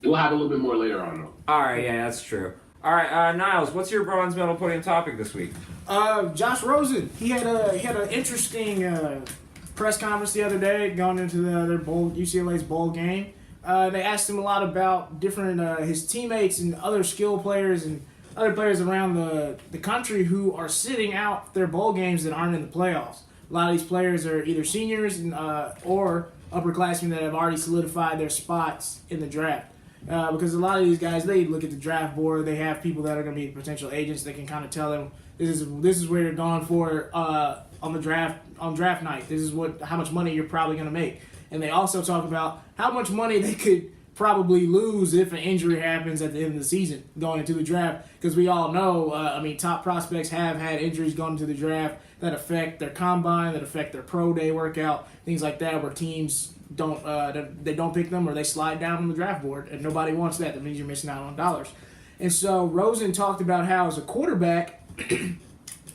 We'll have a little bit more later on, though. All right, yeah, that's true. All right, Niles, what's your bronze medal podium topic this week? Josh Rosen. He had an interesting press conference the other day going into their UCLA's bowl game. They asked him a lot about different his teammates and other skill players and other players around the country who are sitting out their bowl games that aren't in the playoffs. A lot of these players are either seniors or upperclassmen that have already solidified their spots in the draft. Because a lot of these guys, they look at the draft board. They have people that are going to be potential agents. They can kind of tell them this is where you're going for on draft night. This is how much money you're probably going to make. And they also talk about how much money they could probably lose if an injury happens at the end of the season going into the draft. Because we all know, top prospects have had injuries going into the draft that affect their combine, that affect their pro day workout, things like that, where teams don't pick them or they slide down on the draft board, and nobody wants that. That means you're missing out on dollars. And so Rosen talked about how as a quarterback,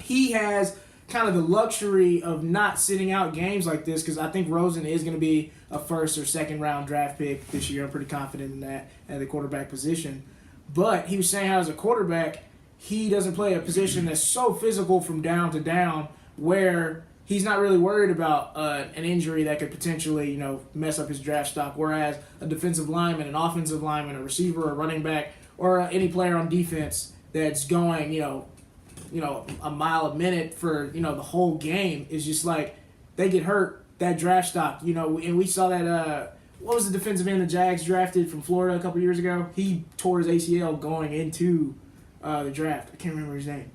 he has kind of the luxury of not sitting out games like this, because I think Rosen is going to be a first or second round draft pick this year. I'm pretty confident in that at the quarterback position. But he was saying how as a quarterback, he doesn't play a position that's so physical from down to down where he's not really worried about an injury that could potentially, mess up his draft stock. Whereas a defensive lineman, an offensive lineman, a receiver, a running back, or any player on defense that's going, a mile a minute for, the whole game is just like they get hurt, that draft stock, and we saw that, what was the defensive end the Jags drafted from Florida a couple years ago? He tore his ACL going into the draft. I can't remember his name.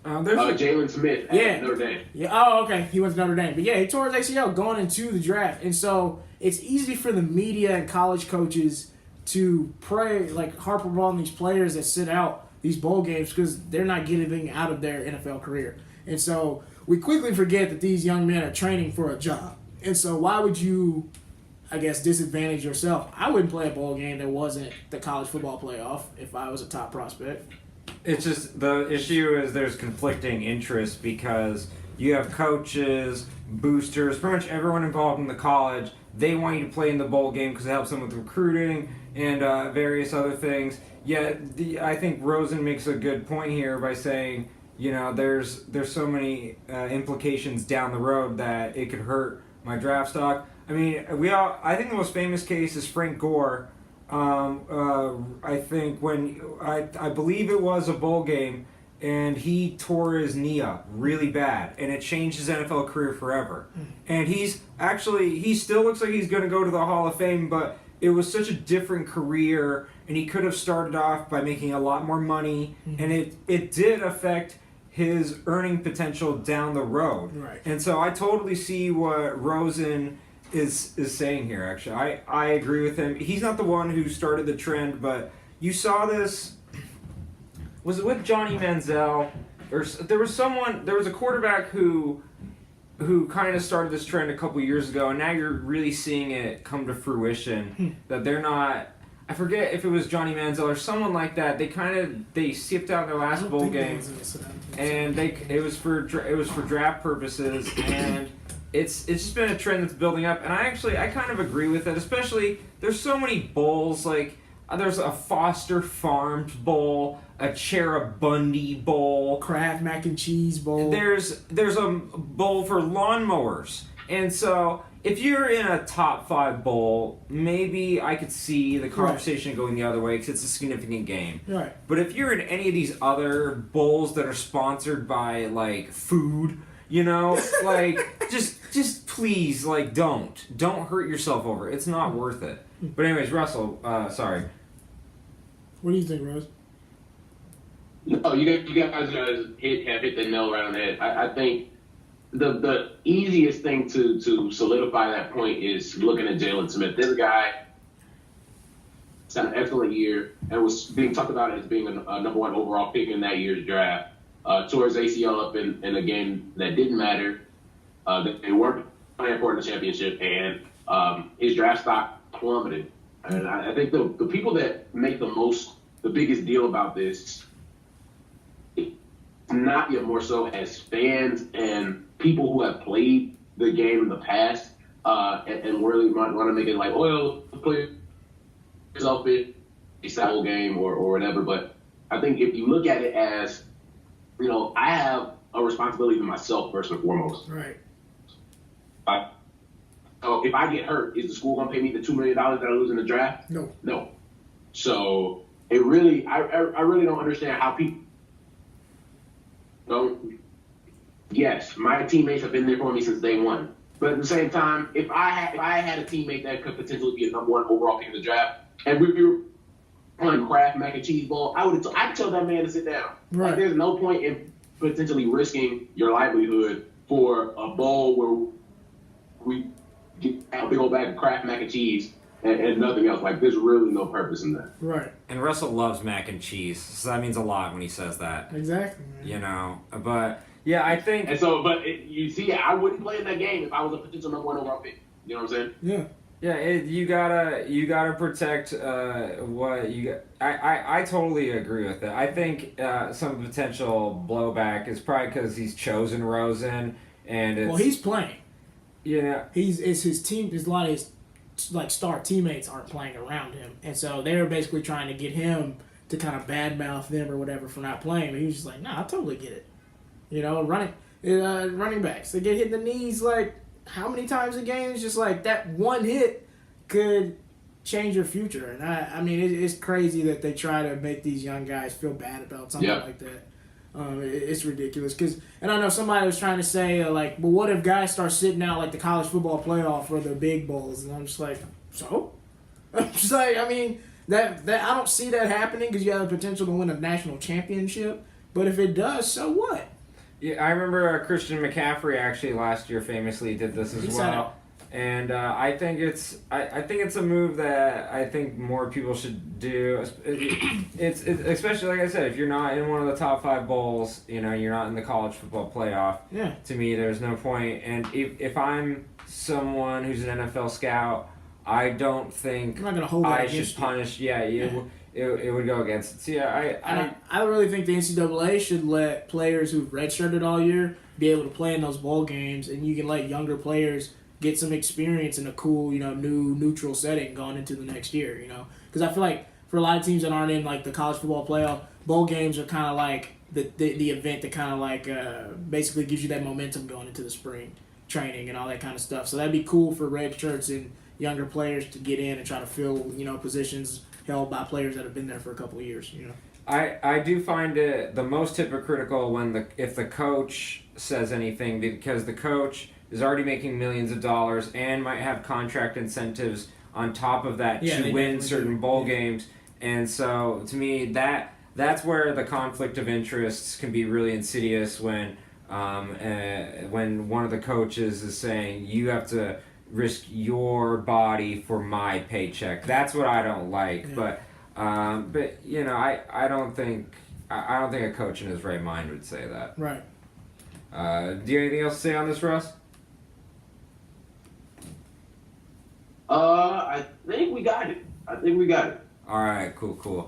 Jalen Smith at Notre Dame. Yeah. Oh, okay. He went to Notre Dame. But yeah, he tore his ACL going into the draft. And so it's easy for the media and college coaches to harp on these players that sit out these bowl games because they're not getting anything out of their NFL career. And so we quickly forget that these young men are training for a job. And so why would you, disadvantage yourself? I wouldn't play a bowl game that wasn't the college football playoff if I was a top prospect. It's just the issue is there's conflicting interests because you have coaches, boosters, pretty much everyone involved in the college. They want you to play in the bowl game because it helps them with recruiting and various other things. Yet I think Rosen makes a good point here by saying, there's so many implications down the road that it could hurt my draft stock. I mean, I think the most famous case is Frank Gore. I think when I believe it was a bowl game and he tore his knee up really bad and it changed his NFL career forever. And he still looks like he's going to go to the Hall of Fame, but it was such a different career and he could have started off by making a lot more money and it did affect his earning potential down the road. Right. And so I totally see what Rosen is saying here, actually. I agree with him. He's not the one who started the trend, but you saw this. Was it with Johnny Manziel? Or there was a quarterback who kind of started this trend a couple years ago, and now you're really seeing it come to fruition. That they're not. I forget if it was Johnny Manziel or someone like that. They skipped out their last bowl game, and it was for draft purposes, and it's just been a trend that's building up. And I kind of agree with it. Especially there's so many bowls like. There's a Foster Farms Bowl, a Cherubundi Bowl, Kraft Mac and Cheese Bowl. There's a bowl for lawnmowers, and so if you're in a top 5 bowl, maybe I could see the conversation going the other way because it's a significant game. Right. But if you're in any of these other bowls that are sponsored by like food, like just please don't hurt yourself over it. It's not worth it. But anyways, Russell, sorry. What do you think, Rose? No, you guys have hit the nail right on the head. I think the easiest thing to solidify that point is looking at Jalen Smith. This guy had an excellent year and was being talked about as being a number 1 overall pick in that year's draft. Tore his ACL up in a game that didn't matter. That they weren't playing for in the championship, and his draft stock plummeted. And I think the people that make the biggest deal about this, not yet more so as fans and people who have played the game in the past, and really want to make it like, the players selfish style game or whatever. But I think if you look at it as, I have a responsibility to myself first and foremost. Right. So if I get hurt, is the school gonna pay me the $2 million that I lose in the draft? No. No. So it really, I really don't understand how people don't. Yes, my teammates have been there for me since day one. But at the same time, if I had a teammate that could potentially be a number one overall pick in the draft, and we were playing Kraft mac and cheese ball, I'd tell that man to sit down. Right. Like, there's no point in potentially risking your livelihood for a bowl where we get a big old bag of Kraft mac and cheese and nothing else. Like, there's really no purpose in that. Right. And Russell loves mac and cheese, so that means a lot when he says that. Exactly. Man. But yeah, I think. And so, you see, I wouldn't play in that game if I was a potential number one overall pick. You know what I'm saying? Yeah. Yeah, you gotta protect what you got. I totally agree with it. I think some potential blowback is probably because he's chosen Rosen, and it's, he's playing. Yeah, It's his team. There's a lot of his star teammates aren't playing around him, and so they were basically trying to get him to kind of badmouth them or whatever for not playing. But he was just like, "Nah, I totally get it." Running backs, they get hit in the knees like how many times a game? It's just like that one hit could change your future. And I mean, it's crazy that they try to make these young guys feel bad about something like that. It's ridiculous. And I know somebody was trying to say, but what if guys start sitting out like the college football playoff or the big bowls? And I'm just like, so? I'm just like, I mean, that I don't see that happening because you have the potential to win a national championship. But if it does, so what? Yeah, I remember Christian McCaffrey actually last year famously did this as well. And I think it's a move that I think more people should do. It's especially, like I said, if you're not in one of the top 5 bowls, you're not in the college football playoff. Yeah. To me, there's no point. And if I'm someone who's an NFL scout, I don't think I'm not gonna hold that I should punish. It would go against it. So yeah, I really think the NCAA should let players who've redshirted all year be able to play in those bowl games, and you can let younger players get some experience in a cool, new neutral setting going into the next year, Because I feel like for a lot of teams that aren't in, like, the college football playoff, bowl games are kind of like the event that kind of, like, basically gives you that momentum going into the spring training and all that kind of stuff. So that'd be cool for red shirts and younger players to get in and try to fill, positions held by players that have been there for a couple of years, I do find it the most hypocritical if the coach says anything, because the coach is already making millions of dollars and might have contract incentives on top of that to win certain bowl games. And so, to me, that's where the conflict of interests can be really insidious when one of the coaches is saying, you have to risk your body for my paycheck. That's what I don't like. Yeah. But I don't think a coach in his right mind would say that. Right. Do you have anything else to say on this, Russ? I think we got it. All right, cool.